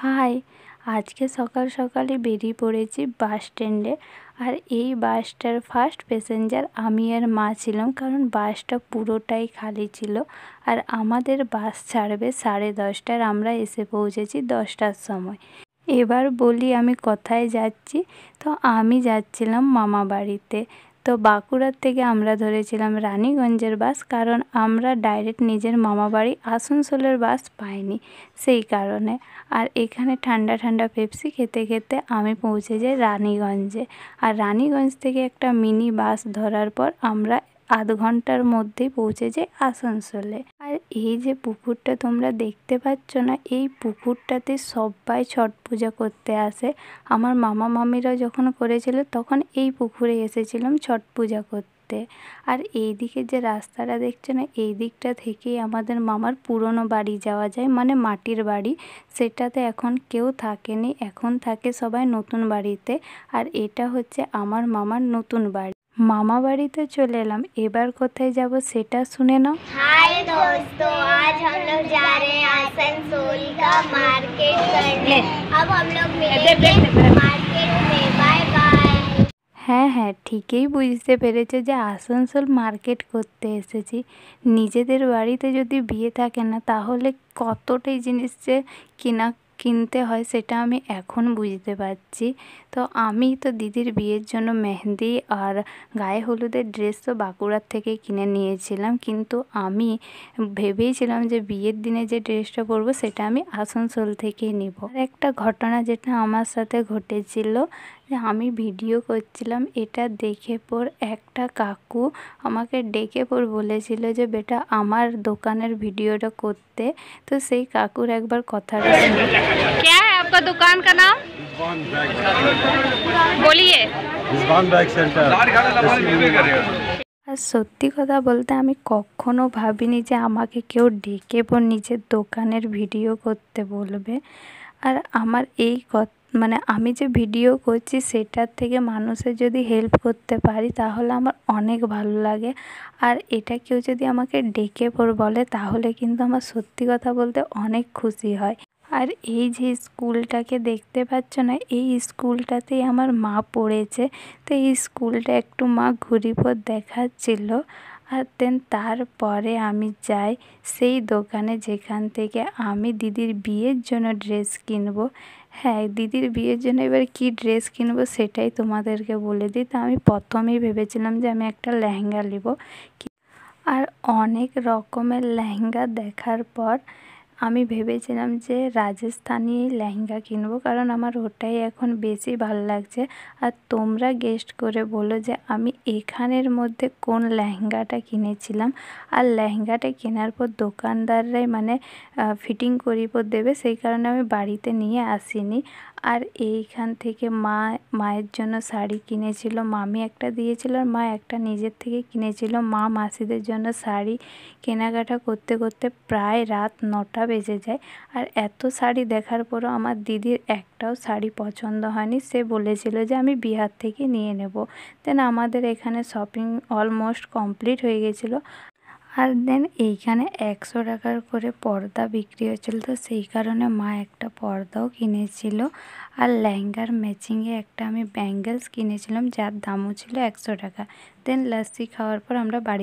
High, আজকে সকাল সকালই বেরিয়ে পড়েছি বাস স্ট্যান্ডে। আর এই বাসটার ফার্স্ট প্যাসেঞ্জার আমি আর মা ছিলাম, কারণ বাসটা পুরোটাই খালি ছিল। আর আমাদের বাস ছাড়বে 10:30টার, আমরা এসে পৌঁছেছি 10টার সময়। এবার বলি আমি কোথায় যাচ্ছি। তো আমি যাচ্ছিলাম মামা বাড়িতে। তো বাঁকুড়ার থেকে আমরা ধরেছিলাম রানীগঞ্জের বাস, কারণ আমরা ডাইরেক্ট নিজের মামা বাড়ি আসানসোলের বাস পাইনি, সেই কারণে। আর এখানে ঠান্ডা ঠান্ডা পেপসি খেতে খেতে আমি পৌঁছে যাই রানীগঞ্জে। আর রানীগঞ্জ থেকে একটা মিনি বাস ধরার পর আমরা আধ ঘন্টার মধ্যেই পৌঁছে যাই আসানসোলে। আর এই যে পুকুরটা তোমরা দেখতে পাচ্ছ না, এই পুকুরটাতে সবাই ছট পূজা করতে আসে। আমার মামা মামিরা যখন করেছিল তখন এই পুকুরে এসেছিলাম ছট পূজা করতে। আর এই দিকে যে রাস্তাটা দেখছো না, এই দিকটা থেকেই আমাদের মামার পুরনো বাড়ি যাওয়া যায়, মানে মাটির বাড়ি। সেটাতে এখন কেউ থাকেনি, এখন থাকে সবাই নতুন বাড়িতে। আর এটা হচ্ছে আমার মামার নতুন বাড়ি। मामा बाड़ीते चले एलाम। एबार कोथाय जाबो सेटा शुने नाओ। हाय दोस्तों, आज हम लोग जा रहे हैं आसनसोल का मार्केट करने। अब हम लोग मिलेंगे मार्केट में। Bye bye. হ্যাঁ হ্যাঁ, ঠিকই বুঝতে পেরেছে যে আসানসোল মার্কেট করতে এসেছি। নিজেদের বাড়িতে যদি বিয়ে থাকে না, তাহলে কতটাই জিনিস যে কিনতে হয় সেটা আমি এখন বুঝতে পারছি। তো আমি তো দিদির বিয়ের জন্য মেহেন্দি আর গায়ে হলুদের ড্রেস তো বাঁকুড়ার থেকে কিনে নিয়েছিলাম, কিন্তু আমি ভেবেইছিলাম যে বিয়ের দিনে যে ড্রেসটা পরবো সেটা আমি আসানসোল থেকেই নেব। আর একটা ঘটনা যেটা আমার সাথে ঘটেছিল, যে আমি ভিডিও করছিলাম, এটা দেখে পর একটা কাকু আমাকে ডেকে পর বলেছিল যে বেটা আমার দোকানের ভিডিওটা করতে। তো সেই কাকুর একবার কথাটা শুনে। क्या है आपका दुकान का नाम? बोलिए। আর সত্যি কথা বলতে আমি কখনো ভাবিনি যে আমাকে কেউ ডেকে পর নিজের দোকানের ভিডিও করতে বলবে। আর আমার এই মানে আমি যে ভিডিও করছি সেটার থেকে মানুষের যদি হেল্প করতে পারি তাহলে আমার অনেক ভালো লাগে। আর এটা কেউ যদি আমাকে ডেকে পর বলে তাহলে কিন্তু আমার সত্যি কথা বলতে অনেক খুশি হয়। আর এই যে স্কুলটাকে দেখতে পাচ্ছ না, এই স্কুলটাতেই আমার মা পড়েছে। তো এই স্কুলটা একটু মা ঘুরিপথ দেখাচ্ছিল। আর দেন তারপরে আমি যাই সেই দোকানে যেখান থেকে আমি দিদির বিয়ের জন্য ড্রেস কিনবো। হ্যাঁ, দিদির বিয়ের জন্য এবার কী ড্রেস কিনবো সেটাই তোমাদেরকে বলে দিই। তো আমি প্রথমেই ভেবেছিলাম যে আমি একটা লেহেঙ্গা নেব। আর অনেক রকমের লেহেঙ্গা দেখার পর আমি ভেবেছিলাম যে রাজস্থানি লেহেঙ্গা কিনবো, কারণ আমার ওটাই এখন বেশি ভালো লাগছে। আর তোমরা গেস্ট করে বলো যে আমি এখানের মধ্যে কোন লেহেঙ্গাটা কিনেছিলাম। আর লেহেঙ্গাটা কেনার পর দোকানদাররাই মানে ফিটিং করিয়ে পর দেবে, সেই কারণে আমি বাড়িতে নিয়ে আসিনি। আর এইখান থেকে মায়ের জন্য শাড়ি কিনেছিল, মামি একটা দিয়েছিল আর মা একটা নিজের থেকে কিনেছিল। মা মাসিদের জন্য শাড়ি কেনাকাটা করতে করতে প্রায় রাত 9টা বেজে যায়। আর এত শাড়ি দেখার পরও আমার দিদির একটাও শাড়ি পছন্দ হয়নি। সে বলেছিল যে আমি বিহার থেকে নিয়ে নেব। দেন আমাদের এখানে শপিং অলমোস্ট কমপ্লিট হয়ে গেছিলো। আর দেন এইখানে 100 টাকার করে পর্দা বিক্রি হচ্ছিল, তো সেই কারণে মা একটা পর্দাও কিনেছিল। আর লেহেঙ্গার ম্যাচিংয়ে একটা আমি ব্যাঙ্গেলস কিনেছিলাম, যার দামও ছিল 100 টাকা। দেন লাস্সি খাওয়ার পর আমরা বাড়ি